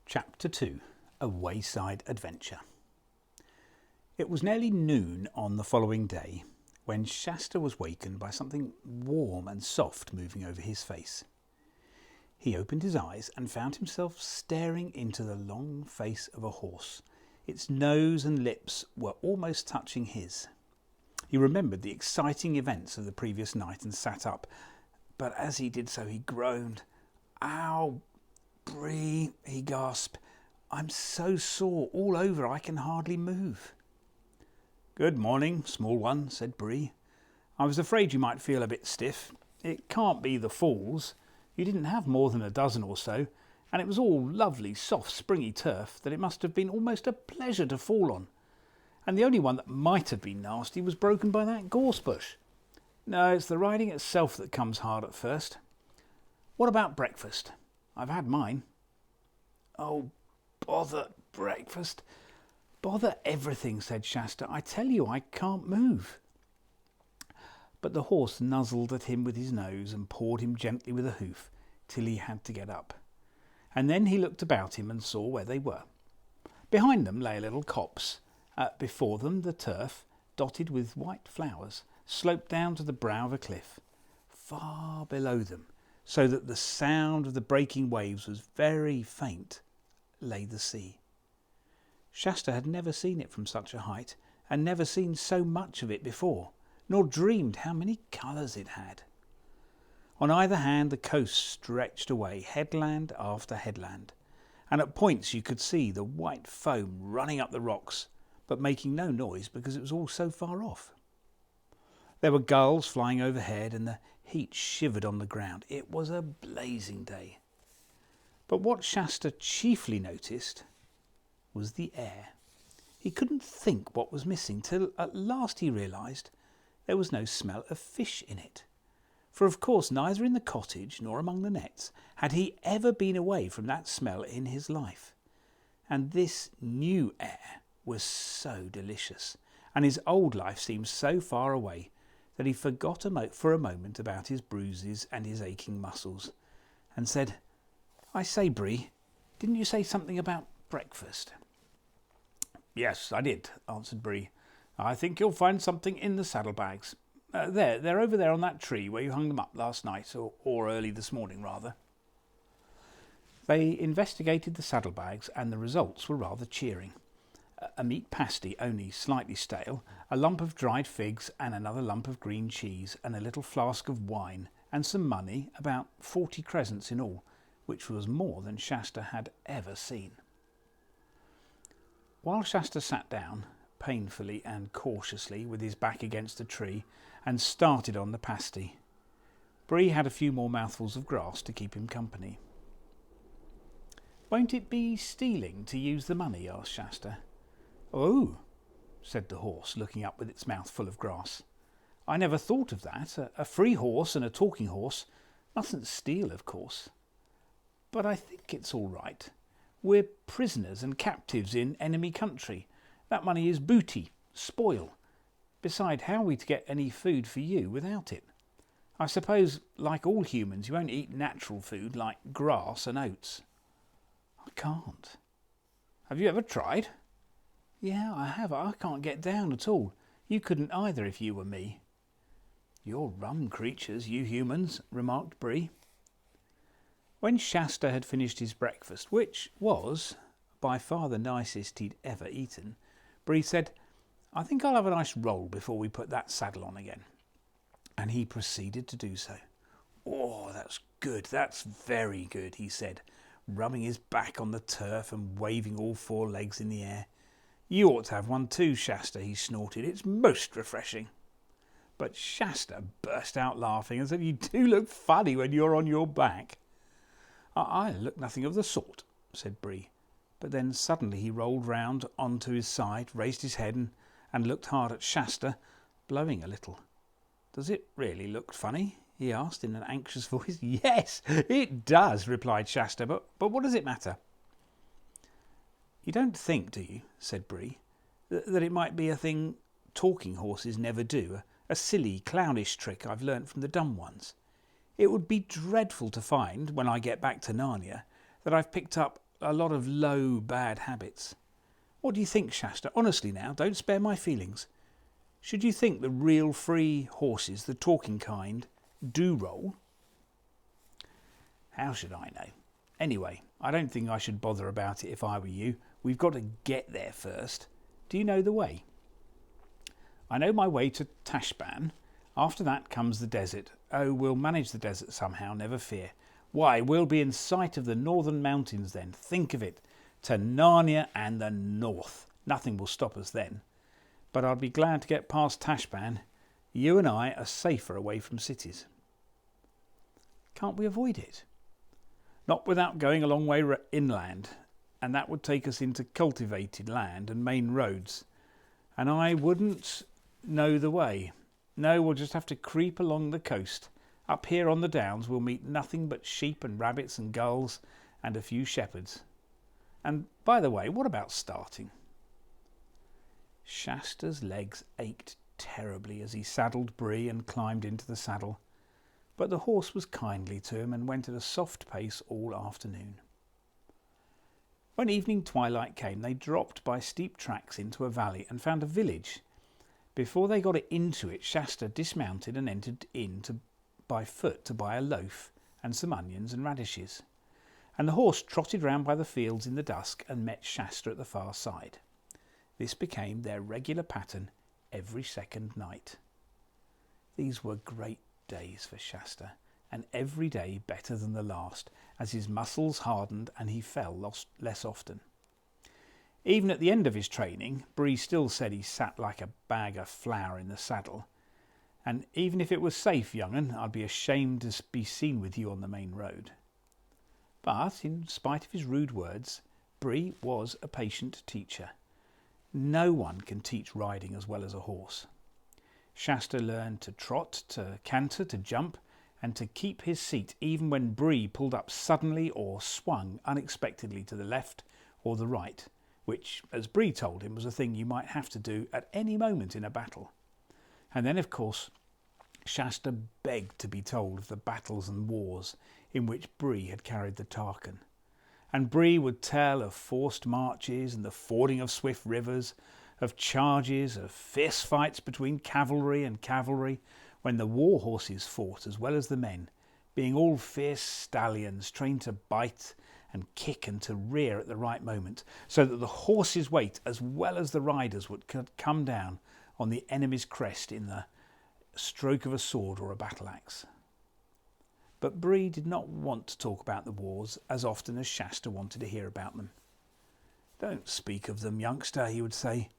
Chapter 2 A Wayside Adventure. It was nearly noon on the following day when Shasta was wakened by something warm and soft moving over his face. He opened his eyes and found himself staring into the long face of a horse. Its nose and lips were almost touching his. He remembered the exciting events of the previous night and sat up, but as he did so he groaned. "Ow, Bree," he gasped. "I'm so sore all over I can hardly move." "Good morning, small one," said Bree. "I was afraid you might feel a bit stiff. It can't be the falls. You didn't have more than a dozen or so, and it was all lovely, soft, springy turf that it must have been almost a pleasure to fall on. And the only one that might have been nasty was broken by that gorse bush. No, it's the riding itself that comes hard at first. What about breakfast? I've had mine." "Oh, bother breakfast. Bother everything," said Shasta. "I tell you I can't move." But the horse nuzzled at him with his nose and pawed him gently with a hoof till he had to get up. And then he looked about him and saw where they were. Behind them lay a little copse. Before them the turf, dotted with white flowers, sloped down to the brow of a cliff. Far below them, so that the sound of the breaking waves was very faint, lay the sea. Shasta had never seen it from such a height, and never seen so much of it before, nor dreamed how many colours it had. On either hand the coast stretched away, headland after headland, and at points you could see the white foam running up the rocks, but making no noise because it was all so far off. There were gulls flying overhead, and the heat shivered on the ground. It was a blazing day. But what Shasta chiefly noticed was the air. He couldn't think what was missing till at last he realised there was no smell of fish in it. For of course neither in the cottage nor among the nets had he ever been away from that smell in his life. And this new air was so delicious, and his old life seemed so far away, that he forgot for a moment about his bruises and his aching muscles, and said, "I say, Bree, didn't you say something about breakfast?" "Yes, I did," answered Bree. "I think you'll find something in the saddlebags. They're over there on that tree where you hung them up last night, or early this morning, rather." They investigated the saddlebags, and the results were rather cheering. A meat pasty, only slightly stale, a lump of dried figs, and another lump of green cheese, and a little flask of wine, and some money, about 40 crescents in all, which was more than Shasta had ever seen. While Shasta sat down, painfully and cautiously, with his back against a tree, and started on the pasty, Bree had a few more mouthfuls of grass to keep him company. "Won't it be stealing to use the money?" asked Shasta. "Oh," said the horse, looking up with its mouth full of grass. "I never thought of that. A free horse and a talking horse mustn't steal, of course. But I think it's all right. We're prisoners and captives in enemy country. That money is booty, spoil. Beside, how are we to get any food for you without it? I suppose, like all humans, you won't eat natural food like grass and oats." "I can't." "Have you ever tried?" "Yeah, I have. I can't get down at all. You couldn't either if you were me." "You're rum creatures, you humans," remarked Bree. When Shasta had finished his breakfast, which was by far the nicest he'd ever eaten, Bree said, "I think I'll have a nice roll before we put that saddle on again." And he proceeded to do so. "Oh, that's good, that's very good," he said, rubbing his back on the turf and waving all four legs in the air. "You ought to have one too, Shasta," he snorted. "It's most refreshing." But Shasta burst out laughing and said, "You do look funny when you're on your back." "I look nothing of the sort," said Bree. But then suddenly he rolled round onto his side, raised his head and looked hard at Shasta, blowing a little. "Does it really look funny?" he asked in an anxious voice. "Yes, it does," replied Shasta, but what does it matter?" "You don't think, do you," said Bree, "that it might be a thing talking horses never do, a silly, clownish trick I've learnt from the dumb ones? It would be dreadful to find, when I get back to Narnia, that I've picked up a lot of low, bad habits. What do you think, Shasta? Honestly now, don't spare my feelings. Should you think the real free horses, the talking kind, do roll? How should I know? Anyway, I don't think I should bother about it if I were you. We've got to get there first. Do you know the way? I know my way to Tashban. After that comes the desert. Oh, we'll manage the desert somehow, never fear. Why, we'll be in sight of the northern mountains then. Think of it. To Narnia and the north. Nothing will stop us then. But I'd be glad to get past Tashban. You and I are safer away from cities. Can't we avoid it? Not without going a long way inland, and that would take us into cultivated land and main roads. And I wouldn't know the way. No, we'll just have to creep along the coast. Up here on the downs we'll meet nothing but sheep and rabbits and gulls and a few shepherds. And by the way, what about starting? Shasta's legs ached terribly as he saddled Bree and climbed into the saddle, but the horse was kindly to him and went at a soft pace all afternoon. When evening twilight came, they dropped by steep tracks into a valley and found a village. Before they got into it, Shasta dismounted and entered in by foot to buy a loaf and some onions and radishes. And the horse trotted round by the fields in the dusk and met Shasta at the far side. This became their regular pattern every second night. These were great days for Shasta, and every day better than the last, as his muscles hardened and he fell less often. Even at the end of his training, Bree still said he sat like a bag of flour in the saddle. And even if it was safe, young'un, I'd be ashamed to be seen with you on the main road. But, in spite of his rude words, Bree was a patient teacher. No one can teach riding as well as a horse. Shasta learned to trot, to canter, to jump, and to keep his seat even when Bree pulled up suddenly or swung unexpectedly to the left or the right, which, as Bree told him, was a thing you might have to do at any moment in a battle. And then, of course, Shasta begged to be told of the battles and wars in which Bree had carried the Tarkan. And Bree would tell of forced marches and the fording of swift rivers, of charges, of fierce fights between cavalry and cavalry, when the war horses fought as well as the men, being all fierce stallions trained to bite and kick and to rear at the right moment, so that the horse's weight as well as the riders would come down on the enemy's crest in the stroke of a sword or a battle axe. But Bree did not want to talk about the wars as often as Shasta wanted to hear about them. Don't speak of them, youngster, he would say.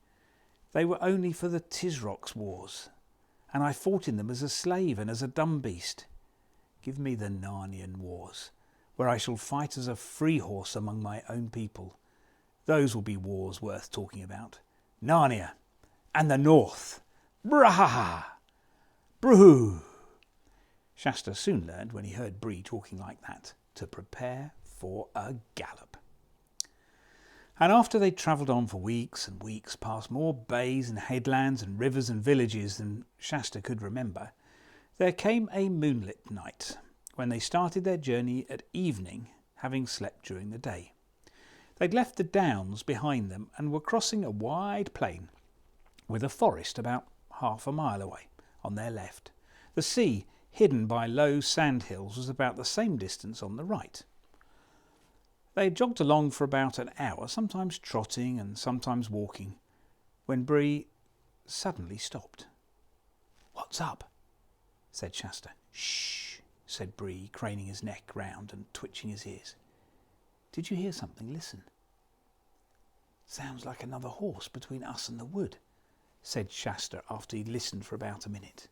They were only for the Tisrock's wars, and I fought in them as a slave and as a dumb beast. Give me the Narnian wars, where I shall fight as a free horse among my own people. Those will be wars worth talking about. Narnia and the North. Braha! Broo! Shasta soon learned, when he heard Bree talking like that, to prepare for a gallop. And after they'd travelled on for weeks and weeks, past more bays and headlands and rivers and villages than Shasta could remember, there came a moonlit night, when they started their journey at evening, having slept during the day. They'd left the downs behind them and were crossing a wide plain, with a forest about half a mile away on their left. The sea, hidden by low sand hills, was about the same distance on the right. They jogged along for about an hour, sometimes trotting and sometimes walking, when Bree suddenly stopped. "What's up?" said Shasta. "Shh," said Bree, craning his neck round and twitching his ears. "Did you hear something? Listen." "Sounds like another horse between us and the wood," said Shasta after he'd listened for about a minute.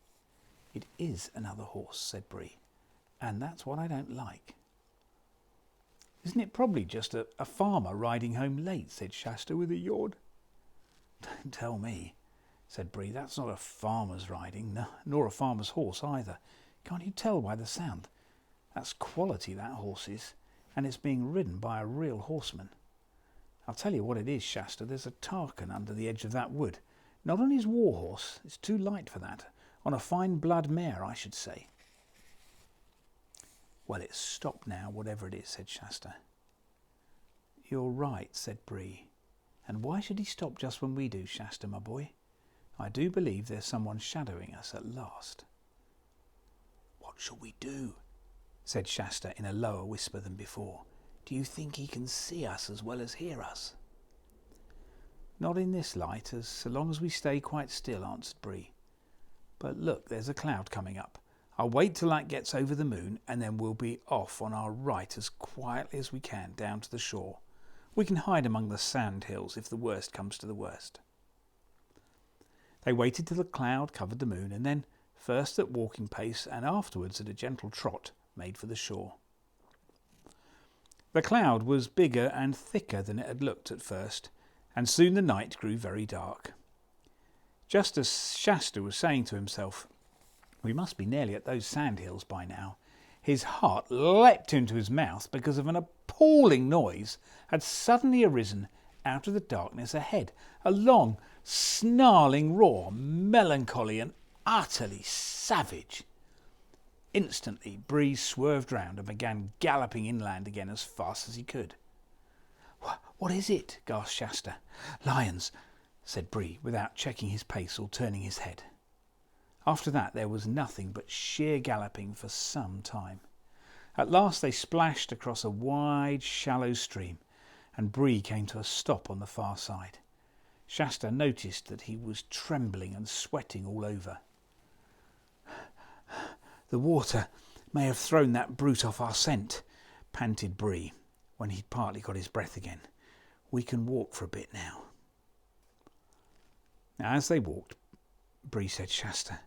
"It is another horse," said Bree, "and that's what I don't like." "Isn't it probably just a farmer riding home late?" said Shasta with a yawn. "Don't tell me," said Bree. "That's not a farmer's riding, nor a farmer's horse either. Can't you tell by the sound? That's quality, that horse is, and it's being ridden by a real horseman. I'll tell you what it is, Shasta, there's a Tarkan under the edge of that wood. Not on his war horse, it's too light for that. On a fine blood mare, I should say." "Well, it's stopped now, whatever it is," said Shasta. "You're right," said Bree. "And why should he stop just when we do, Shasta, my boy? I do believe there's someone shadowing us at last." "What shall we do?" said Shasta in a lower whisper than before. "Do you think he can see us as well as hear us?" "Not in this light, so long as we stay quite still," answered Bree. "But look, there's a cloud coming up. I'll wait till that gets over the moon, and then we'll be off on our right as quietly as we can down to the shore. We can hide among the sand hills if the worst comes to the worst." They waited till the cloud covered the moon, and then, first at walking pace and afterwards at a gentle trot, made for the shore. The cloud was bigger and thicker than it had looked at first, and soon the night grew very dark. Just as Shasta was saying to himself, "We must be nearly at those sand hills by now," his heart leapt into his mouth because of an appalling noise had suddenly arisen out of the darkness ahead. A long, snarling roar, melancholy and utterly savage. Instantly, Bree swerved round and began galloping inland again as fast as he could. "What is it?" gasped Shasta. "Lions," said Bree, without checking his pace or turning his head. After that there was nothing but sheer galloping for some time. At last they splashed across a wide, shallow stream, and Bree came to a stop on the far side. Shasta noticed that he was trembling and sweating all over. "The water may have thrown that brute off our scent," panted Bree, when he'd partly got his breath again. "We can walk for a bit now." As they walked, Bree said, "Shasta,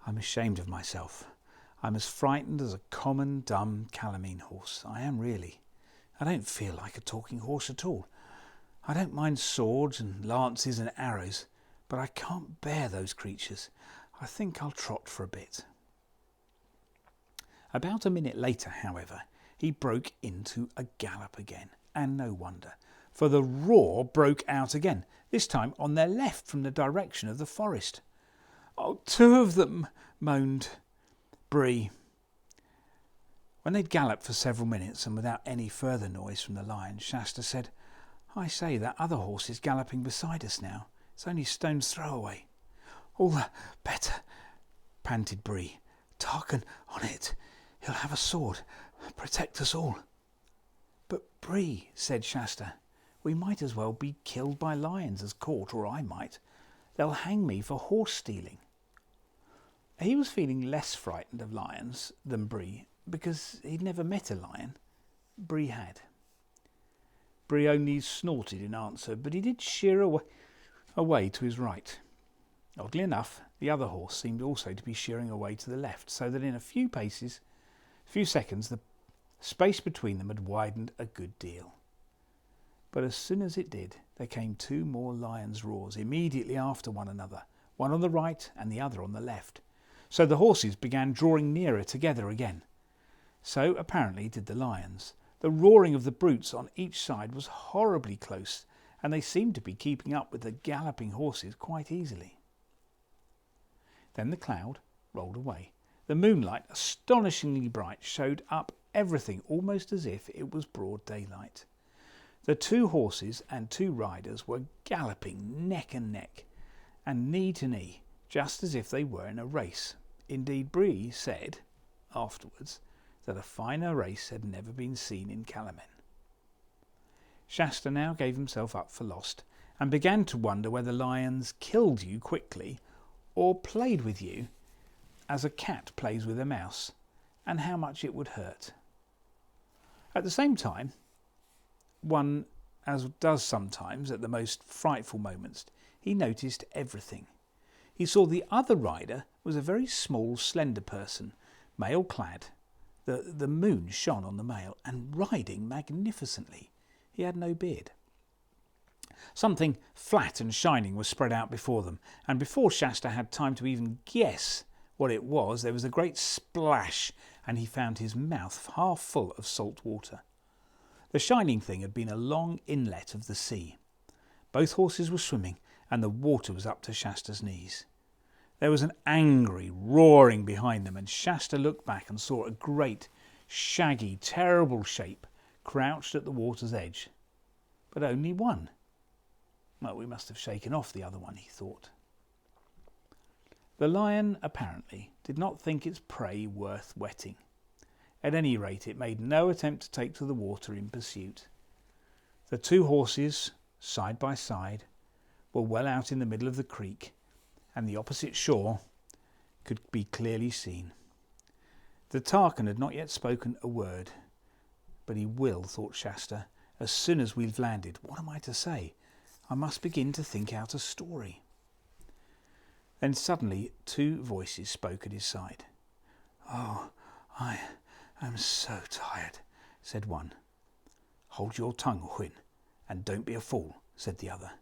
I'm ashamed of myself. I'm as frightened as a common, dumb calamine horse. I am really. I don't feel like a talking horse at all. I don't mind swords and lances and arrows, but I can't bear those creatures. I think I'll trot for a bit." About a minute later, however, he broke into a gallop again, and no wonder, for the roar broke out again, this time on their left from the direction of the forest. "Oh, two of them," moaned Bree. When they'd galloped for several minutes and without any further noise from the lion, Shasta said, "I say, that other horse is galloping beside us now. It's only a stone's throw away." "All the better," panted Bree. "Tarkan on it. He'll have a sword. Protect us all." "But Bree," said Shasta, "we might as well be killed by lions as caught, or I might. They'll hang me for horse stealing." He was feeling less frightened of lions than Bree, because he'd never met a lion. Bree had. Bree only snorted in answer, but he did sheer away to his right. Oddly enough, the other horse seemed also to be sheering away to the left, so that in a few seconds, the space between them had widened a good deal. But as soon as it did, there came two more lions' roars immediately after one another, one on the right and the other on the left. So the horses began drawing nearer together again. So apparently did the lions. The roaring of the brutes on each side was horribly close, and they seemed to be keeping up with the galloping horses quite easily. Then the cloud rolled away. The moonlight, astonishingly bright, showed up everything almost as if it was broad daylight. The two horses and two riders were galloping neck and neck, and knee to knee, just as if they were in a race. Indeed, Bree said afterwards that a finer race had never been seen in Calamen. Shasta now gave himself up for lost, and began to wonder whether lions killed you quickly or played with you as a cat plays with a mouse, and how much it would hurt. At the same time, one, as does sometimes at the most frightful moments, he noticed everything. He saw the other rider was a very small, slender person, mail-clad. The moon shone on the male, and riding magnificently. He had no beard. Something flat and shining was spread out before them, and before Shasta had time to even guess what it was, there was a great splash, and he found his mouth half full of salt water. The shining thing had been a long inlet of the sea. Both horses were swimming, and the water was up to Shasta's knees. There was an angry roaring behind them, and Shasta looked back and saw a great, shaggy, terrible shape crouched at the water's edge. but only one. Well, we must have shaken off the other one, he thought. The lion, apparently, did not think its prey worth wetting. At any rate, it made no attempt to take to the water in pursuit. The two horses, side by side, were well out in the middle of the creek, and the opposite shore could be clearly seen. The Tarkan had not yet spoken a word, but he will, thought Shasta, as soon as we've landed. What am I to say? I must begin to think out a story. Then suddenly 2 voices spoke at his side. "Oh, I am so tired," said one. "Hold your tongue, Hwin, and don't be a fool," said the other.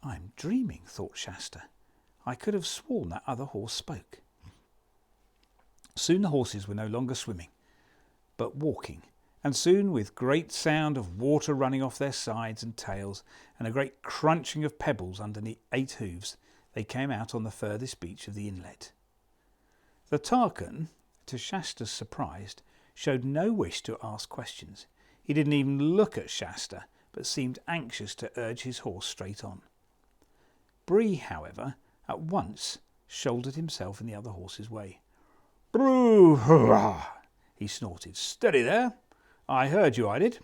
"I'm dreaming," thought Shasta. "I could have sworn that other horse spoke." Soon the horses were no longer swimming, but walking, and soon, with great sound of water running off their sides and tails, and a great crunching of pebbles underneath 8 hoofs, they came out on the furthest beach of the inlet. The Tarkan, to Shasta's surprise, showed no wish to ask questions. He didn't even look at Shasta, but seemed anxious to urge his horse straight on. Bree, however, at once shouldered himself in the other horse's way. "Broo, hurrah!" he snorted. "Steady there! I heard you, I did.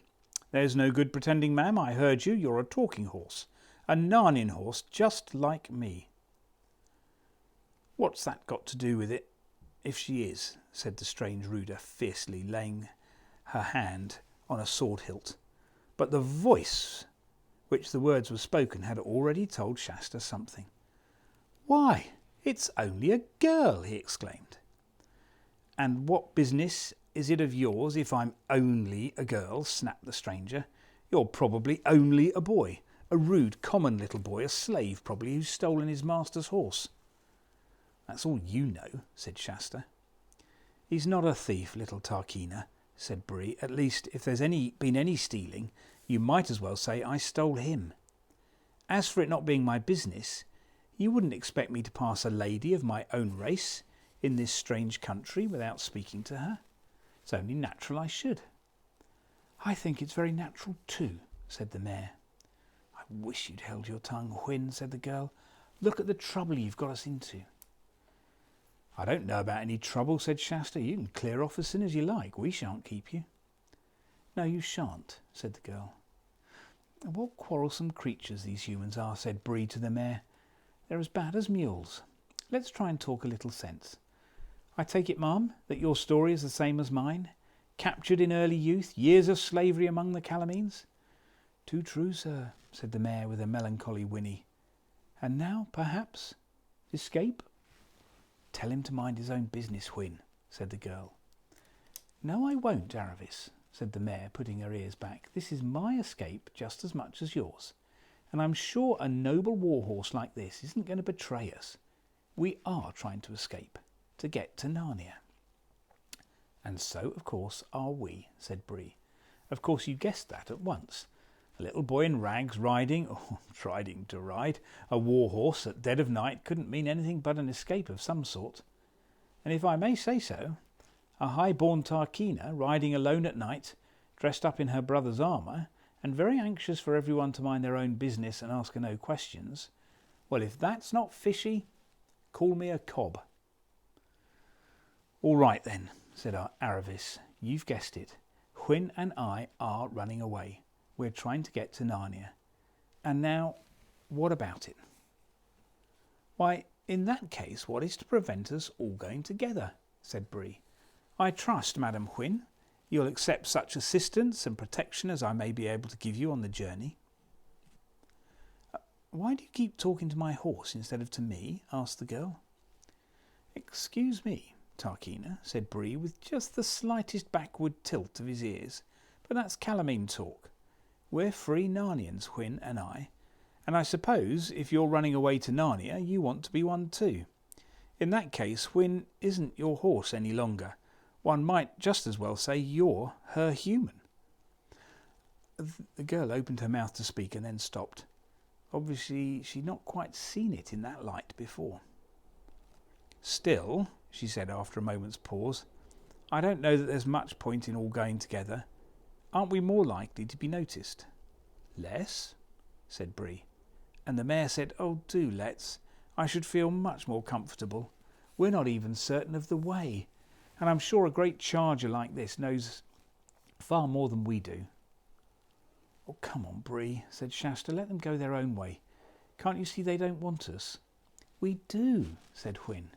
There's no good pretending, ma'am. I heard you. You're a talking horse. A Narnian horse, just like me." "What's that got to do with it, if she is?" said the strange Ruda fiercely, laying her hand on a sword hilt. But the voice which the words were spoken had already told Shasta something. "Why, it's only a girl!" he exclaimed. "And what business is it of yours if I'm only a girl?" snapped the stranger. "You're probably only a boy, a rude, common little boy, a slave probably, who's stolen his master's horse." "That's all you know," said Shasta. "He's not a thief, little Tarkina," said Bree. "At least, if there's been any stealing, you might as well say I stole him. As for it not being my business, you wouldn't expect me to pass a lady of my own race in this strange country without speaking to her. It's only natural I should." "I think it's very natural too," said the mayor. "I wish you'd held your tongue, Hwin," said the girl. "Look at the trouble you've got us into." "I don't know about any trouble," said Shasta. "You can clear off as soon as you like. We shan't keep you." "No, you shan't," said the girl. "What quarrelsome creatures these humans are," said Bree to the mayor. "They're as bad as mules. Let's try and talk a little sense. I take it, ma'am, that your story is the same as mine? Captured in early youth, years of slavery among the Calamines?" "Too true, sir," said the mayor with a melancholy whinny. "And now, perhaps, escape?" "Tell him to mind his own business, Hwin," said the girl. "No, I won't, Aravis," said the mayor, putting her ears back. "This is my escape just as much as yours, and I'm sure a noble warhorse like this isn't going to betray us. We are trying to escape, to get to Narnia." "And so, of course, are we," said Bree. "Of course you guessed that at once. A little boy in rags riding, or trying to ride, a warhorse at dead of night couldn't mean anything but an escape of some sort. And if I may say so, a high-born Tarkina riding alone at night, dressed up in her brother's armour, and very anxious for everyone to mind their own business and ask her no questions. Well, if that's not fishy, call me a cob." "All right then," said Aravis. "You've guessed it. Hwin and I are running away. We're trying to get to Narnia. And now, what about it?" "Why, in that case, what is to prevent us all going together?" said Bree. "I trust, Madam Hwin, you'll accept such assistance and protection as I may be able to give you on the journey." "Why do you keep talking to my horse instead of to me?" asked the girl. "Excuse me, Tarkina," said Bree, with just the slightest backward tilt of his ears, "but that's Calamine talk. We're free Narnians, Hwin and I, and I suppose if you're running away to Narnia, you want to be one too. In that case, Hwin isn't your horse any longer. One might just as well say you're her human." The girl opened her mouth to speak and then stopped. Obviously, she'd not quite seen it in that light before. "Still," she said after a moment's pause, "I don't know that there's much point in all going together. aren't we more likely to be noticed? Less, said Bree. And the mayor said, oh, do let's. I should feel much more comfortable. We're not even certain of the way, and I'm sure a great charger like this knows far more than we do. Oh, come on, Bree, said Shasta. Let them go their own way. Can't you see they don't want us? We do, said Hwin.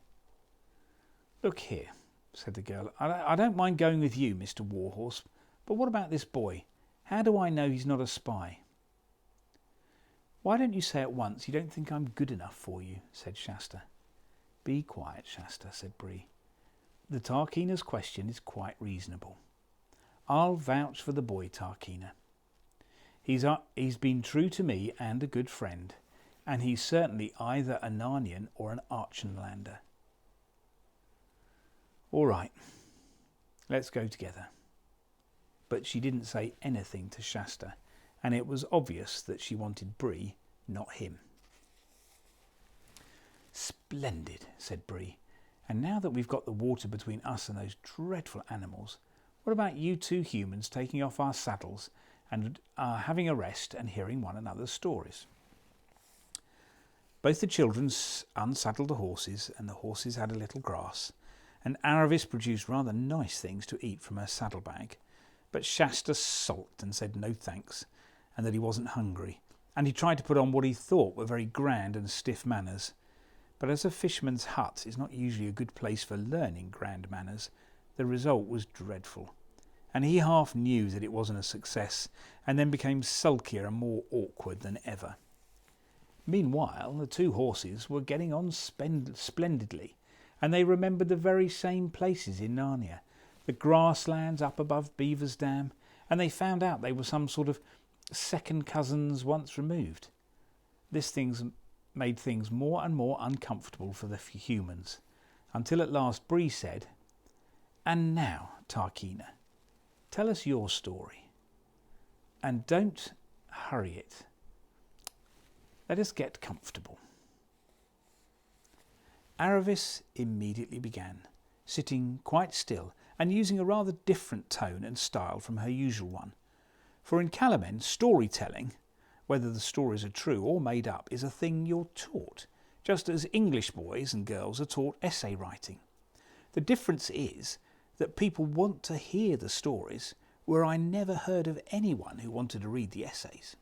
Look here, said the girl. I don't mind going with you, Mr. Warhorse, but what about this boy? How do I know he's not a spy? Why don't you say at once you don't think I'm good enough for you, said Shasta. Be quiet, Shasta, said Bree. The Tarkeena's question is quite reasonable. I'll vouch for the boy, Tarkeena. He's been true to me and a good friend, and he's certainly either a Narnian or an Archenlander. All right, let's go together. But she didn't say anything to Shasta, and it was obvious that she wanted Bree, not him. Splendid, said Bree. And now that we've got the water between us and those dreadful animals, what about you two humans taking off our saddles and having a rest and hearing one another's stories? Both the children unsaddled the horses, and the horses had a little grass, and Aravis produced rather nice things to eat from her saddlebag, but Shasta sulked and said no thanks, and that he wasn't hungry, and he tried to put on what he thought were very grand and stiff manners. But as a fisherman's hut is not usually a good place for learning grand manners, the result was dreadful, and he half knew that it wasn't a success, and then became sulkier and more awkward than ever. Meanwhile, the two horses were getting on splendidly, and they remembered the very same places in Narnia, the grasslands up above Beaver's Dam, and they found out they were some sort of second cousins once removed. This made things more and more uncomfortable for the humans, until at last Bree said, "And now, Tarkeena, tell us your story. And don't hurry it. Let us get comfortable." Aravis immediately began, sitting quite still and using a rather different tone and style from her usual one. For in Calamen, storytelling, whether the stories are true or made up, is a thing you're taught, just as English boys and girls are taught essay writing. The difference is that people want to hear the stories, where I never heard of anyone who wanted to read the essays.